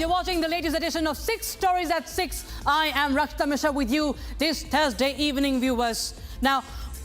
You're watching the latest edition of 6 Stories at 6. I am Rakshita Mishra with you this Thursday evening, viewers. Now,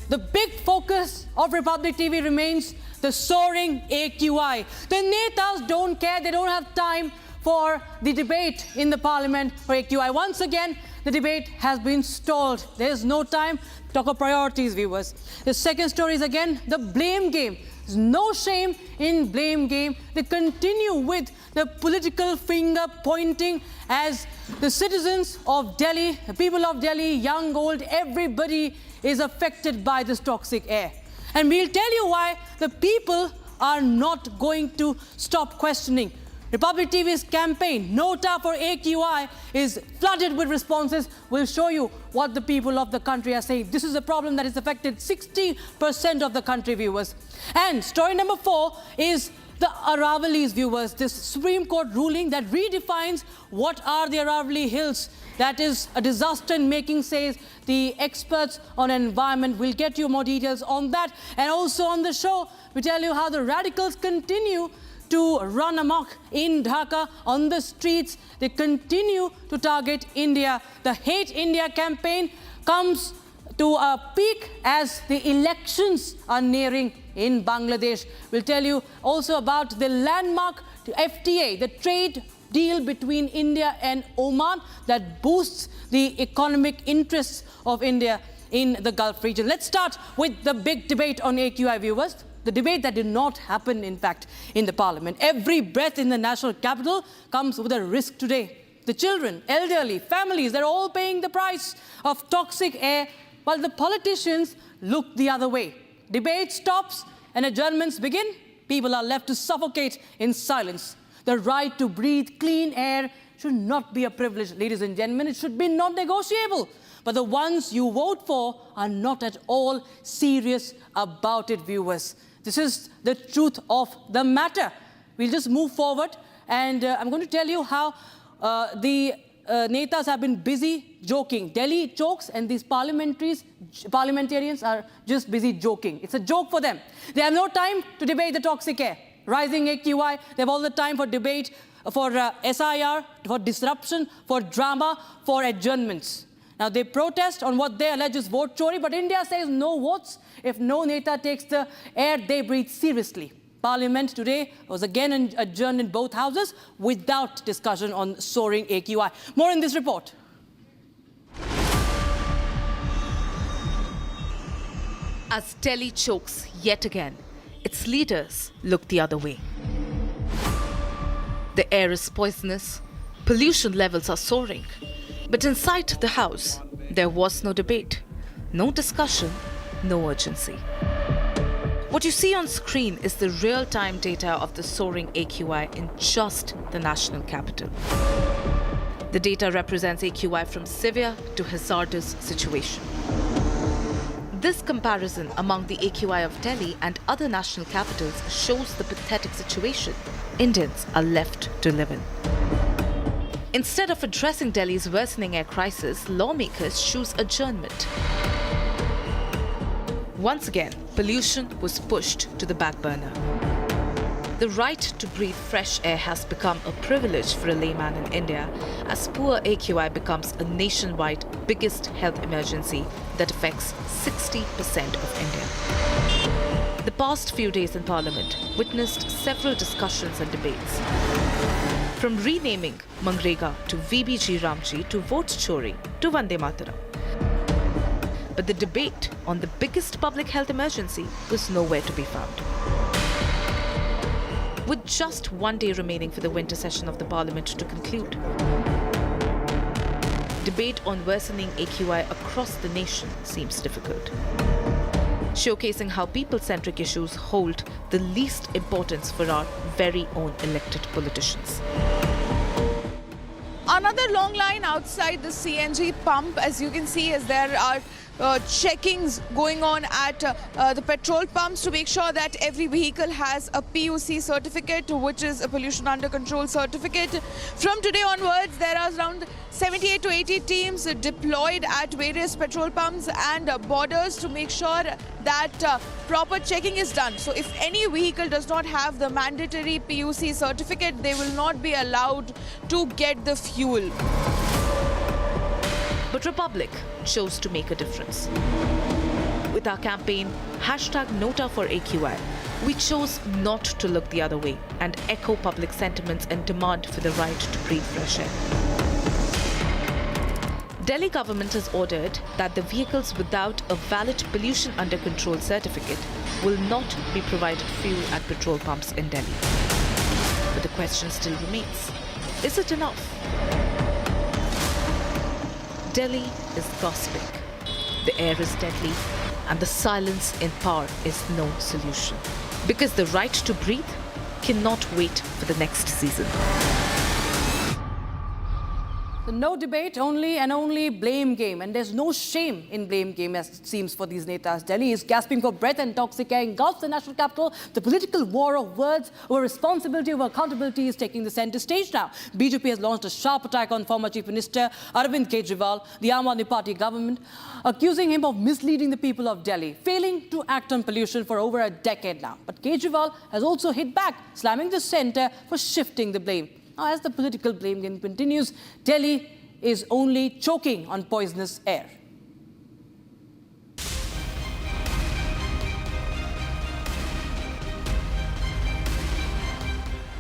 the big focus of Republic TV remains the soaring AQI. The netas don't care. They don't have time for the debate in the parliament for AQI. Once again, the debate has been stalled. There is no time to talk of priorities, viewers. The second story is again the blame game. There's no shame in blame game. They continue with the political finger pointing as the citizens of Delhi, the people of Delhi, young, old, everybody is affected by this toxic air. And we'll tell you why the people are not going to stop questioning. Republic TV's campaign, NOTA for AQI, is flooded with responses. We'll show you what the people of the country are saying. This is a problem that has affected 60% of the country, viewers. And story number 4 is the Aravallis, viewers. This Supreme Court ruling that redefines what are the Aravalli Hills. That is a disaster in making, says the experts on environment. We'll get you more details on that. And also on the show, we tell you how the radicals continue to run amok in Dhaka on the streets. They continue to target India. The Hate India campaign comes to a peak as the elections are nearing in Bangladesh. We'll tell you also about the landmark FTA, the trade deal between India and Oman that boosts the economic interests of India in the Gulf region. Let's start with the big debate on AQI, viewers. The debate that did not happen, in fact, in the parliament. Every breath in the national capital comes with a risk today. The children, elderly, families, they're all paying the price of toxic air while the politicians look the other way. Debate stops and adjournments begin. People are left to suffocate in silence. The right to breathe clean air should not be a privilege, ladies and gentlemen. It should be non-negotiable. But the ones you vote for are not at all serious about it, viewers. This is the truth of the matter. We'll just move forward, and I'm going to tell you how the netas have been busy joking. Delhi jokes, and these parliamentarians are just busy joking. It's a joke for them. They have no time to debate the toxic air, rising AQI. They have all the time for debate, for SIR, for disruption, for drama, for adjournments. Now, they protest on what they allege is vote chori, but India says no votes if no neta takes the air they breathe seriously. Parliament today was again adjourned in both houses without discussion on soaring AQI. More in this report. As Delhi chokes yet again, its leaders look the other way. The air is poisonous, pollution levels are soaring. But inside the House, there was no debate, no discussion, no urgency. What you see on screen is the real-time data of the soaring AQI in just the national capital. The data represents AQI from severe to hazardous situation. This comparison among the AQI of Delhi and other national capitals shows the pathetic situation Indians are left to live in. Instead of addressing Delhi's worsening air crisis, lawmakers choose adjournment. Once again, pollution was pushed to the back burner. The right to breathe fresh air has become a privilege for a layman in India as poor AQI becomes a nationwide biggest health emergency that affects 60% of India. The past few days in Parliament witnessed several discussions and debates. From renaming Mangrega to VBG Ramji to vote chori to Vande Mataram. But the debate on the biggest public health emergency was nowhere to be found. With just one day remaining for the winter session of the Parliament to conclude, debate on worsening AQI across the nation seems difficult, showcasing how people-centric issues hold the least importance for our very own elected politicians. Another long line outside the CNG pump, as you can see, as there are checkings going on at the petrol pumps to make sure that every vehicle has a PUC certificate, which is a pollution under control certificate. From today onwards, there are around 78 to 80 teams deployed at various petrol pumps and borders to make sure that proper checking is done. So if any vehicle does not have the mandatory PUC certificate, they will not be allowed to get the fuel. But Republic chose to make a difference. With our campaign, #NOTA for AQI, we chose not to look the other way and echo public sentiments and demand for the right to breathe fresh air. Delhi government has ordered that the vehicles without a valid pollution under control certificate will not be provided fuel at petrol pumps in Delhi. But the question still remains, is it enough? Delhi is gasping, the air is deadly, and the silence in power is no solution. Because the right to breathe cannot wait for the next season. No debate, only blame game. And there's no shame in blame game, as it seems, for these netas. Delhi is gasping for breath and toxic air engulfs the national capital. The political war of words over responsibility, over accountability is taking the centre stage now. BJP has launched a sharp attack on former Chief Minister Arvind Kejriwal, the Aam Aadmi Party government, accusing him of misleading the people of Delhi, failing to act on pollution for over a decade now. But Kejriwal has also hit back, slamming the centre for shifting the blame. Now, as the political blame game continues, Delhi is only choking on poisonous air.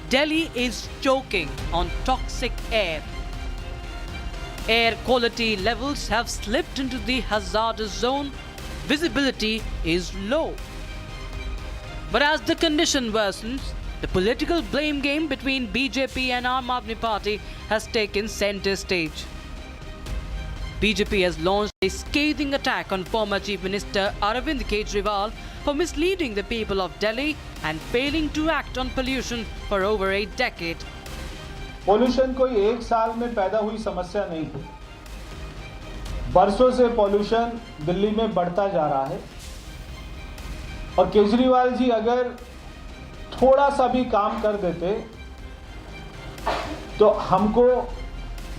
Delhi is choking on toxic air. Air quality levels have slipped into the hazardous zone. Visibility is low. But as the condition worsens, the political blame game between BJP and Aam Aadmi Party has taken centre stage. BJP has launched a scathing attack on former Chief Minister Arvind Kejriwal for misleading the people of Delhi and failing to act on pollution for over a decade. Pollution कोई एक साल में पैदा हुई समस्या नहीं है। बरसों से पोल्यूशन दिल्ली में बढ़ता जा रहा है और केजरीवाल जी अगर थोड़ा सा भी काम कर देते तो हमको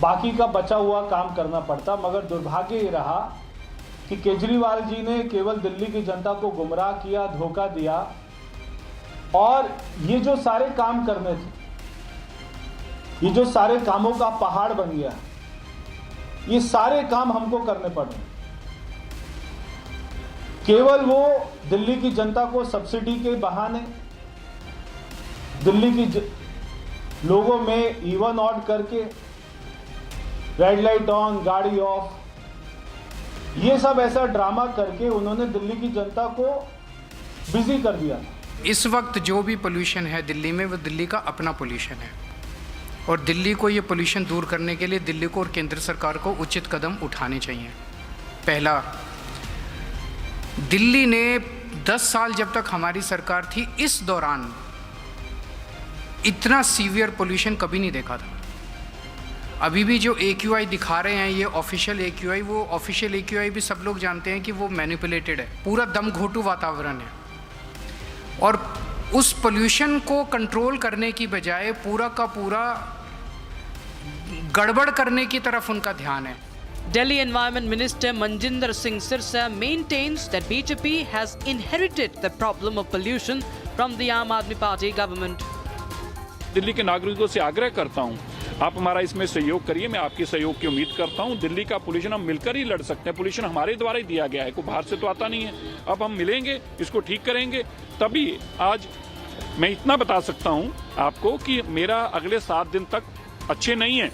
बाकी का बचा हुआ काम करना पड़ता, मगर दुर्भाग्य ये रहा कि केजरीवाल जी ने केवल दिल्ली की जनता को गुमराह किया, धोखा दिया और ये जो सारे काम करने थे, ये जो सारे कामों का पहाड़ बन गया, ये सारे काम हमको करने पड़े। केवल वो दिल्ली की जनता को सब्सिडी के बहाने दिल्ली की लोगों में इवन ऑड करके रेड लाइट ऑन, गाड़ी ऑफ, ये सब ऐसा ड्रामा करके उन्होंने दिल्ली की जनता को बिजी कर दिया। इस वक्त जो भी पोल्यूशन है दिल्ली में, वो दिल्ली का अपना पोल्यूशन है और दिल्ली को ये पोल्यूशन दूर करने के लिए दिल्ली को और केंद्र सरकार को उचित कदम उठाने चाहिए। पहला, दिल्ली ने 10 साल जब तक हमारी सरकार थी, इस दौरान इतना सीवियर पोल्यूशन कभी नहीं देखा था। अभी भी जो AQI दिखा रहे हैं, ये ऑफिशियल AQI, वो ऑफिशियल AQI भी सब लोग जानते हैं कि वो मैनिपुलेटेड है, पूरा दम घोटू वातावरण है और उस पोल्यूशन को कंट्रोल करने की बजाय पूरा का पूरा गड़बड़ करने की तरफ उनका ध्यान है। Delhi Environment Minister Manjinder Singh Sirsa maintains that BJP has inherited the problem of pollution from the Aam Aadmi Party government. Delhi के नागरिकों से आग्रह करता हूं, आप हमारा इसमें सहयोग करिए, मैं आपके सहयोग की उम्मीद करता हूं। दिल्ली का पोल्यूशन हम मिलकर ही लड़ सकते हैं, पोल्यूशन हमारे द्वारा ही दिया गया है, कोई बाहर से तो आता नहीं है। अब हम मिलेंगे, इसको ठीक करेंगे, तभी आज मैं इतना बता सकता हूं आपको कि मेरा अगले 7 दिन तक अच्छे नहीं है।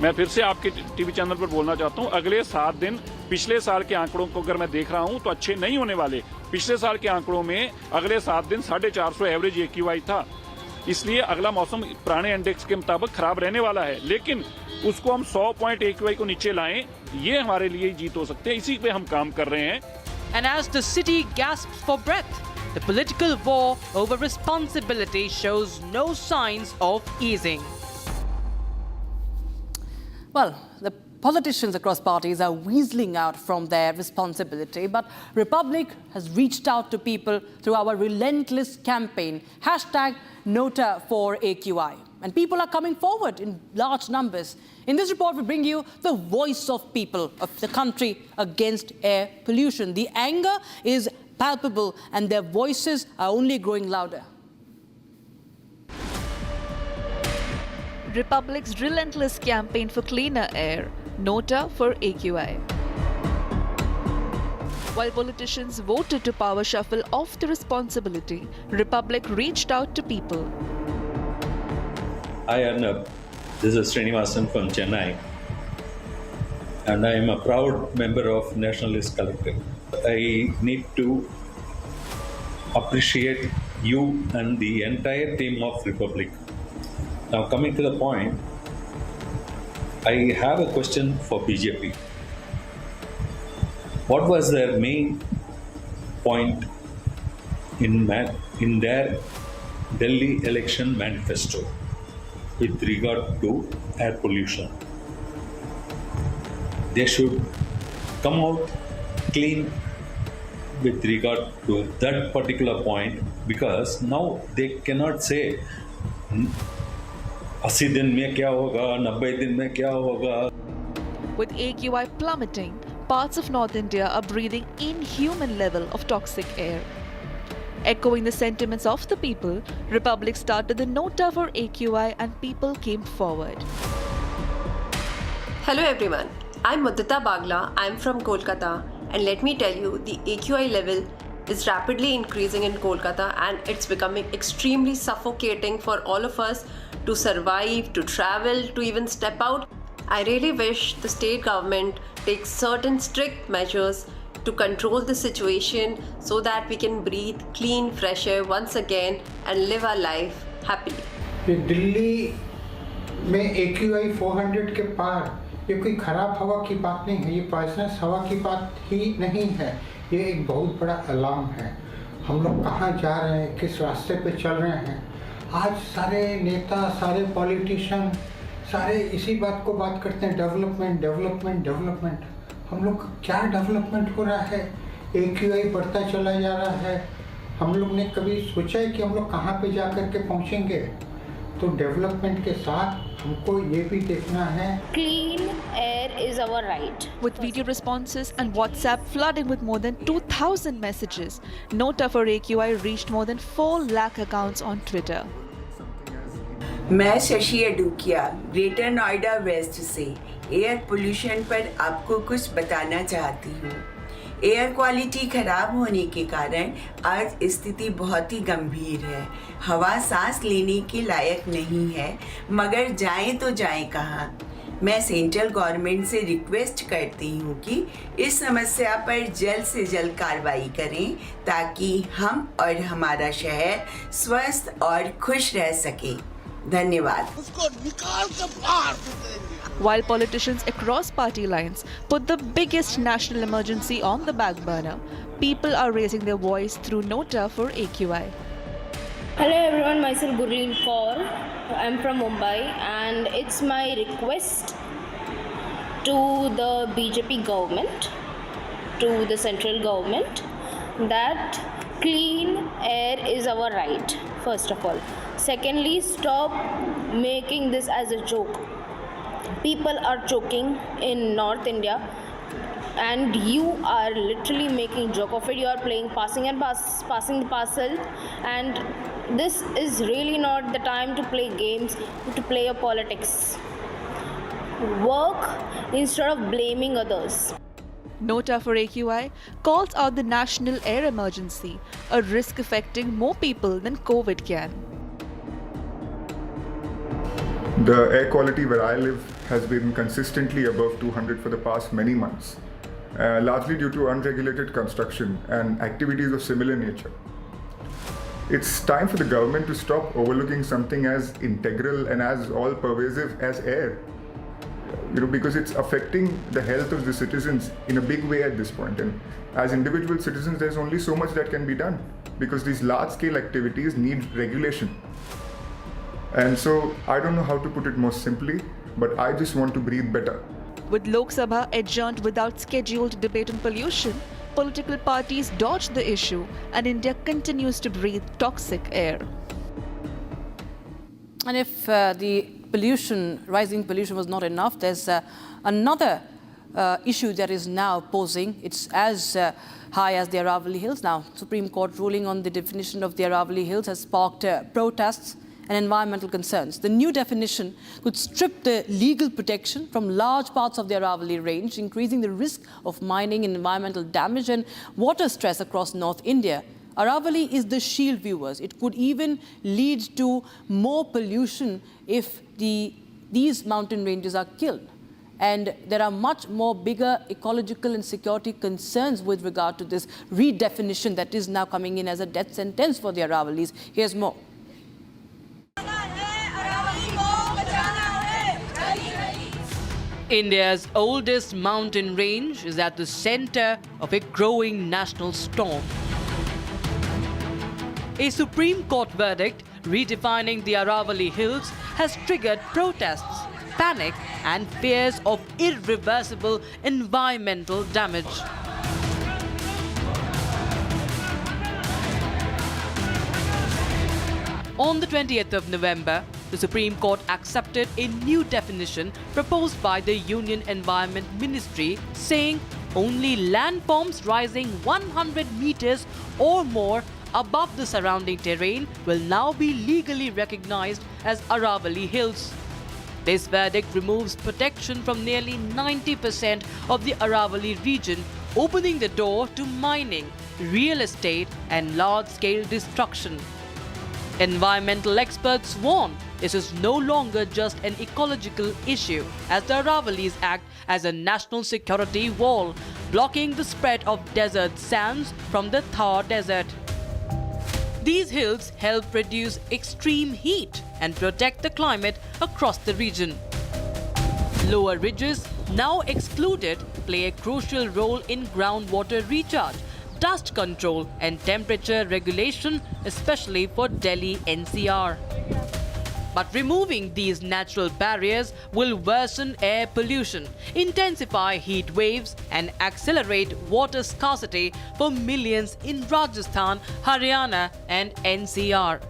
मैं फिर से आपके टीवी चैनल पर बोलना चाहता हूं, अगले 7 दिन पिछले साल के आंकड़ों को अगर मैं देख रहा हूं तो अच्छे नहीं होने वाले। पिछले साल के आंकड़ों में अगले 7 दिन 450 एवरेज AQI था, इसलिए अगला मौसम पुराने इंडेक्स के मुताबिक खराब रहने वाला है, लेकिन उसको हम 100 पॉइंट AQI को नीचे लाएं, ये हमारे लिए जीत हो सकते हैं, इसी पे हम काम कर रहे हैं। And as the city gasps for breath, the political war over responsibility shows no signs of easing. Well, the politicians across parties are weaseling out from their responsibility, but Republic has reached out to people through our relentless campaign, #NOTA for AQI. And people are coming forward in large numbers. In this report, we bring you the voice of people of the country against air pollution. The anger is palpable and their voices are only growing louder. Republic's relentless campaign for cleaner air, NOTA for AQI. While politicians voted to power shuffle off the responsibility, Republic reached out to people. Hi Arnab, this is Srinivasan from Chennai, and I am a proud member of Nationalist Collective. I need to appreciate you and the entire team of Republic. Now coming to the point, I have a question for BJP. What was their main point in their Delhi election manifesto with regard to air pollution? They should come out clean with regard to that particular point, because now they cannot say 80 दिन में क्या होगा, 90 दिन में क्या होगा. With AQI plummeting, parts of North India are breathing inhuman level of toxic air. Echoing the sentiments of the people, Republic started the NOTA for AQI and people came forward. Hello everyone, I'm Mudita Bagla, I'm from Kolkata, and let me tell you, the AQI level is rapidly increasing in Kolkata and it's becoming extremely suffocating for all of us to survive, to travel, to even step out. I really wish the state government takes certain strict measures to control the situation so that we can breathe clean, fresh air once again and live our life happily. Delhi में AQI 400 के पार ये कोई खराब हवा की बात नहीं है, ये पॉइजनस हवा की बात ही नहीं है, ये एक बहुत बड़ा अलार्म है. हम लोग कहाँ जा रहे हैं, किस रास्ते पे चल रहे हैं. आज सारे नेता, सारे पॉलिटिशियन, सारे इसी बात को बात करते हैं, डेवलपमेंट डेवलपमेंट डेवलपमेंट. हम लोग का क्या डेवलपमेंट हो रहा है? AQI बढ़ता चला जा रहा है. हम लोग ने कभी सोचा है कि हम लोग कहाँ पे जा कर के पहुँचेंगे? तो डेवलपमेंट के साथ हमको ये भी देखना है. Clean air is our right. With video responses and WhatsApp flooding with more than 2,000 messages, NOTA for AQI reached more than 4 lakh accounts on Twitter. मैं शशि अडूकिया ग्रेटर नोएडा वेस्ट से एयर पोल्यूशन पर आपको कुछ बताना चाहती हूँ. एयर क्वालिटी खराब होने के कारण आज स्थिति बहुत ही गंभीर है. हवा सांस लेने के लायक नहीं है, मगर जाएं तो जाएं कहाँ. मैं सेंट्रल गवर्नमेंट से रिक्वेस्ट करती हूँ कि इस समस्या पर जल्द से जल्द कार्रवाई करें ताकि हम और हमारा शहर स्वस्थ और खुश रह सके. धन्यवाद. While politicians across party lines put the biggest national emergency on the back burner, people are raising their voice through NOTA for AQI. Hello everyone, myself Gurleen Kaur. I'm from Mumbai and it's my request to the BJP government, to the central government, that clean air is our right, first of all. Secondly, stop making this as a joke. People are choking in North India and you are literally making joke of it. You are playing passing the parcel, and this is really not the time to play games, to play your politics. Work instead of blaming others. NOTA for AQI calls out the national air emergency, a risk affecting more people than COVID can. The air quality where I live has been consistently above 200 for the past many months, largely due to unregulated construction and activities of similar nature. It's time for the government to stop overlooking something as integral and as all-pervasive as air, because it's affecting the health of the citizens in a big way at this point. And as individual citizens, there's only so much that can be done, because these large-scale activities need regulation. And so I don't know how to put it more simply, but I just want to breathe better. With Lok Sabha adjourned without scheduled debate on pollution, political parties dodge the issue and India continues to breathe toxic air. And if the rising pollution was not enough, there's another issue that is now posing. It's as high as the Aravalli Hills. Now, Supreme Court ruling on the definition of the Aravalli Hills has sparked protests and environmental concerns. The new definition could strip the legal protection from large parts of the Aravalli range, increasing the risk of mining and environmental damage and water stress across North India. Aravalli is the shield, viewers. It could even lead to more pollution if these mountain ranges are killed. And there are much more bigger ecological and security concerns with regard to this redefinition that is now coming in as a death sentence for the Aravallis. Here's more. India's oldest mountain range is at the center of a growing national storm. A Supreme Court verdict redefining the Aravalli Hills has triggered protests, panic and fears of irreversible environmental damage. On the 20th of November, the Supreme Court accepted a new definition proposed by the Union Environment Ministry, saying only landforms rising 100 meters or more above the surrounding terrain will now be legally recognized as Aravalli Hills. This verdict removes protection from nearly 90% of the Aravalli region, opening the door to mining, real estate and large-scale destruction. Environmental experts warn this is no longer just an ecological issue, as the Aravallis act as a national security wall, blocking the spread of desert sands from the Thar Desert. These hills help reduce extreme heat and protect the climate across the region. Lower ridges, now excluded, play a crucial role in groundwater recharge, dust control and temperature regulation, especially for Delhi NCR. But removing these natural barriers will worsen air pollution, intensify heat waves and accelerate water scarcity for millions in Rajasthan, Haryana and NCR.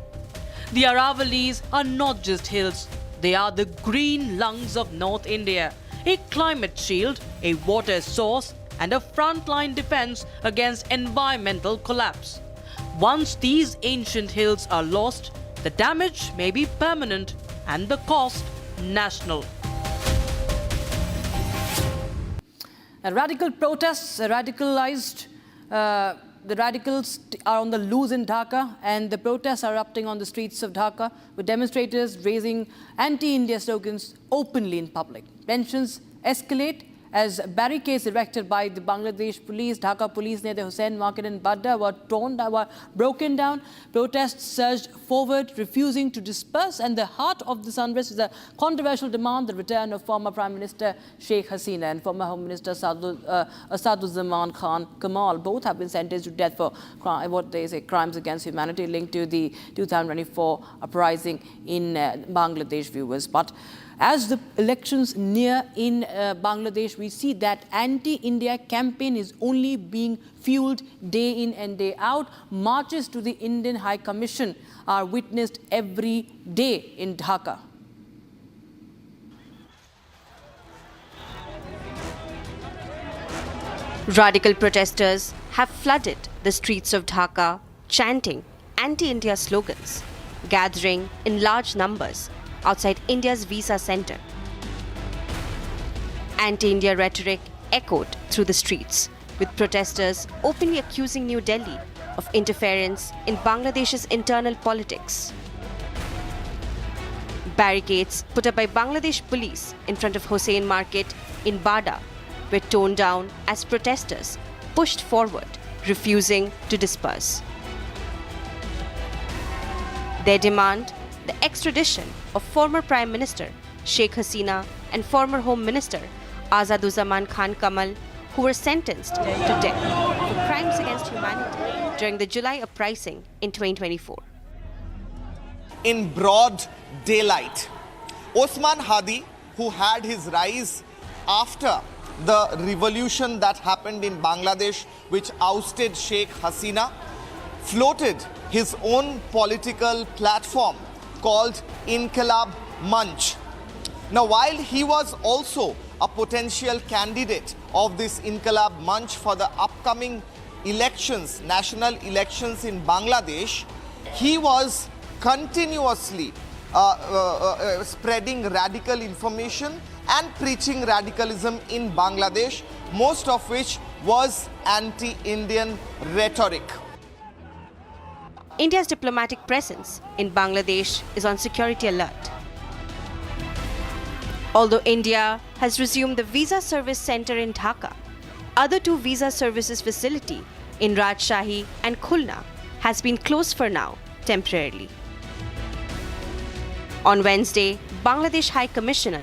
The Aravallis are not just hills, they are the green lungs of North India, a climate shield, a water source and a frontline defense against environmental collapse. Once these ancient hills are lost, the damage may be permanent and the cost national. Radical protests, the radicals are on the loose in Dhaka, and the protests are erupting on the streets of Dhaka, with demonstrators raising anti-India slogans openly in public. Tensions escalate as barricades erected by the Bangladesh police, Dhaka police near the Hussain Market in Badda were broken down. Protests surged forward, refusing to disperse, and the heart of this unrest is a controversial demand, the return of former Prime Minister Sheikh Hasina and former Home Minister Asaduzzaman Khan Kamal. Both have been sentenced to death for what they say crimes against humanity linked to the 2024 uprising in Bangladesh, viewers. But as the elections near in Bangladesh, we see that anti-India campaign is only being fueled day in and day out. Marches to the Indian High Commission are witnessed every day in Dhaka. Radical protesters have flooded the streets of Dhaka, chanting anti-India slogans, gathering in large numbers outside India's Visa Center. Anti-India rhetoric echoed through the streets, with protesters openly accusing New Delhi of interference in Bangladesh's internal politics. Barricades put up by Bangladesh police in front of Hussain Market in Badda were torn down as protesters pushed forward, refusing to disperse. Their demand: the extradition of former Prime Minister Sheikh Hasina and former Home Minister Asaduzzaman Khan Kamal, who were sentenced to death for crimes against humanity during the July uprising in 2024. In broad daylight, Osman Hadi, who had his rise after the revolution that happened in Bangladesh, which ousted Sheikh Hasina, floated his own political platform called Inqilab Manch. Now, while he was also a potential candidate of this Inqilab Manch for the upcoming elections, national elections in Bangladesh, he was continuously spreading radical information and preaching radicalism in Bangladesh, most of which was anti-Indian rhetoric. India's diplomatic presence in Bangladesh is on security alert. Although India has resumed the Visa Service Center in Dhaka, other two visa services facility in Rajshahi and Khulna has been closed for now, temporarily. On Wednesday, Bangladesh High Commissioner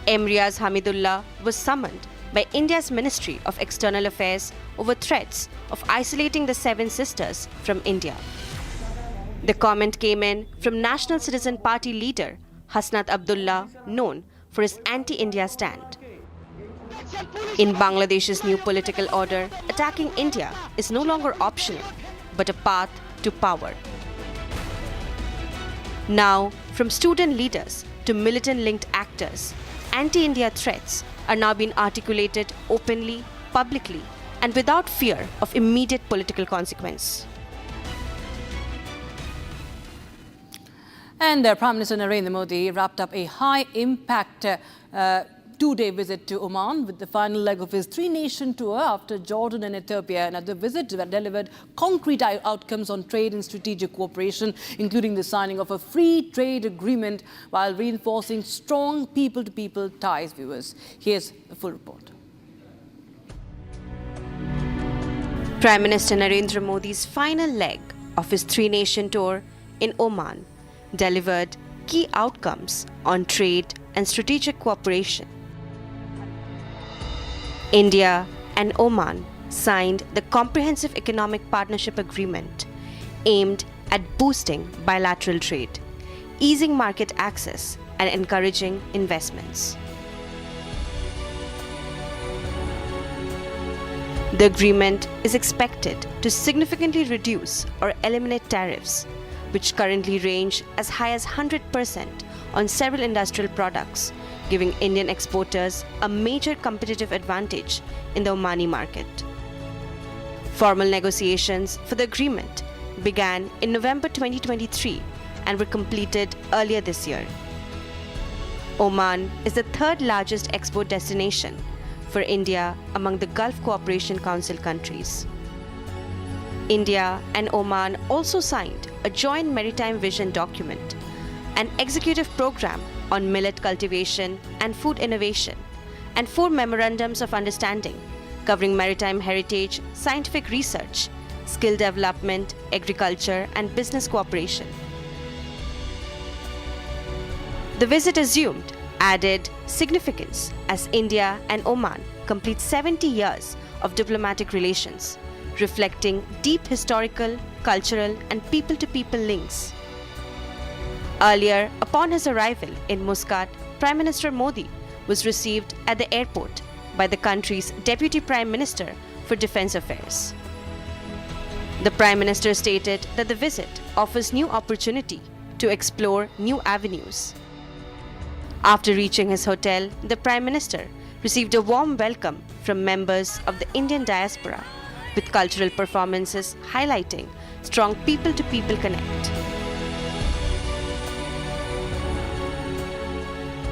Emriaz Hamidullah was summoned by India's Ministry of External Affairs over threats of isolating the Seven Sisters from India. The comment came in from National Citizen Party leader Hasnat Abdullah, known for his anti-India stand. In Bangladesh's new political order, attacking India is no longer optional, but a path to power. Now, from student leaders to militant-linked actors, anti-India threats are now being articulated openly, publicly, and without fear of immediate political consequence. And Prime Minister Narendra Modi wrapped up a high-impact two-day visit to Oman with the final leg of his three-nation tour after Jordan and Ethiopia. And the visit delivered concrete outcomes on trade and strategic cooperation, including the signing of a free trade agreement while reinforcing strong people-to-people ties. Viewers, here's the full report. Prime Minister Narendra Modi's final leg of his three-nation tour in Oman delivered key outcomes on trade and strategic cooperation. India and Oman signed the Comprehensive Economic Partnership Agreement aimed at boosting bilateral trade, easing market access, and encouraging investments. The agreement is expected to significantly reduce or eliminate tariffs, which currently range as high as 100% on several industrial products, giving Indian exporters a major competitive advantage in the Omani market. Formal negotiations for the agreement began in November 2023 and were completed earlier this year. Oman is the third largest export destination for India among the Gulf Cooperation Council countries. India and Oman also signed a joint maritime vision document, an executive program on millet cultivation and food innovation, and 4 memorandums of understanding covering maritime heritage, scientific research, skill development, agriculture, and business cooperation. The visit assumed added significance as India and Oman complete 70 years of diplomatic relations, reflecting deep historical, cultural, and people-to-people links. Earlier, upon his arrival in Muscat, Prime Minister Modi was received at the airport by the country's Deputy Prime Minister for Defence Affairs. The Prime Minister stated that the visit offers new opportunity to explore new avenues. After reaching his hotel, the Prime Minister received a warm welcome from members of the Indian diaspora, with cultural performances highlighting strong people-to-people connect.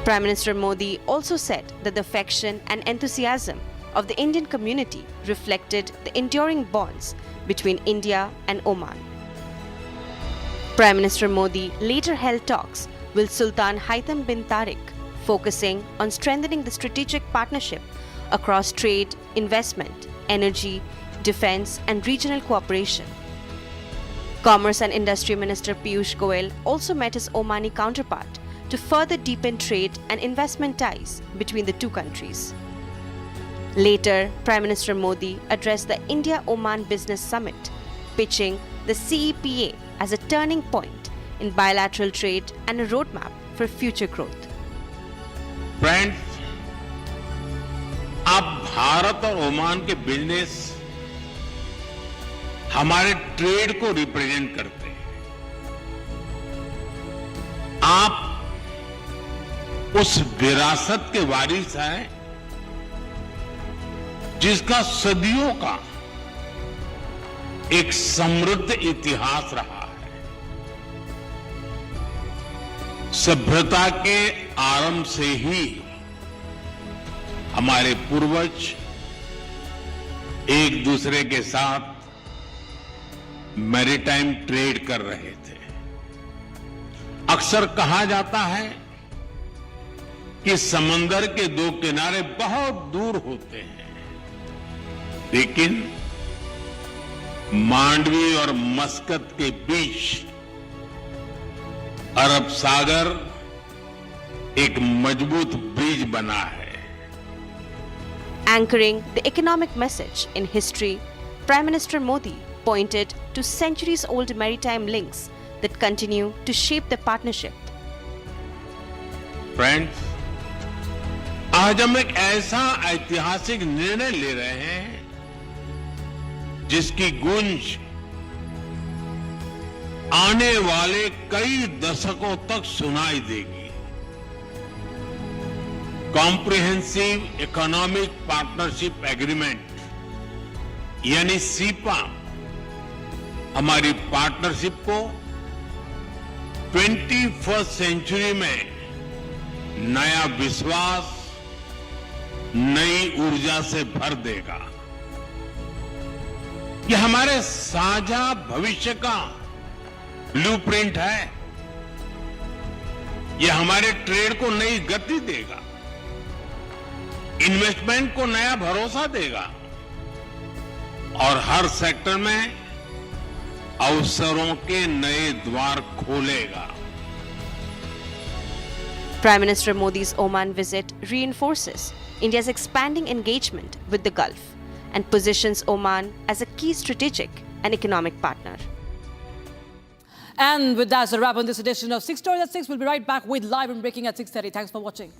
Prime Minister Modi also said that the affection and enthusiasm of the Indian community reflected the enduring bonds between India and Oman. Prime Minister Modi later held talks with Sultan Haitham bin Tariq, focusing on strengthening the strategic partnership across trade, investment, energy, defense, and regional cooperation. Commerce and Industry Minister Piyush Goyal also met his Omani counterpart to further deepen trade and investment ties between the two countries. Later, Prime Minister Modi addressed the India-Oman Business Summit, pitching the CEPA as a turning point in bilateral trade and a roadmap for future growth. Friends, आप भारत और Oman के business हमारे trade को represent करते हैं। आप उस विरासत के वारिस हैं जिसका सदियों का एक समृद्ध इतिहास रहा है। सभ्यता के आरंभ से ही हमारे पूर्वज एक दूसरे के साथ मैरीटाइम ट्रेड कर रहे थे। अक्सर कहा जाता है कि समंदर के दो किनारे बहुत दूर होते हैं, लेकिन मांडवी और मस्कत के बीच अरब सागर एक मजबूत ब्रिज बना है। Anchoring the economic message in history, Prime Minister Modi pointed to centuries-old maritime links that continue to shape the partnership. Friends, आज हम एक ऐसा ऐतिहासिक निर्णय ले रहे हैं जिसकी गूंज आने वाले कई दशकों तक सुनाई देगी। कॉम्प्रिहेंसिव इकोनॉमिक पार्टनरशिप एग्रीमेंट यानी सीपा हमारी पार्टनरशिप को 21st सेंचुरी में नया विश्वास, नई ऊर्जा से भर देगा। यह हमारे साझा भविष्य का ब्लूप्रिंट है। यह हमारे ट्रेड को नई गति देगा, इन्वेस्टमेंट को नया भरोसा देगा और हर सेक्टर में अवसरों के नए द्वार खोलेगा। Prime Minister Modi's Oman visit reinforces India's expanding engagement with the Gulf and positions Oman as a key strategic and economic partner. And with that, as a wrap on this edition of 6 Stories at 6, we'll be right back with live and breaking at 6:30. Thanks for watching.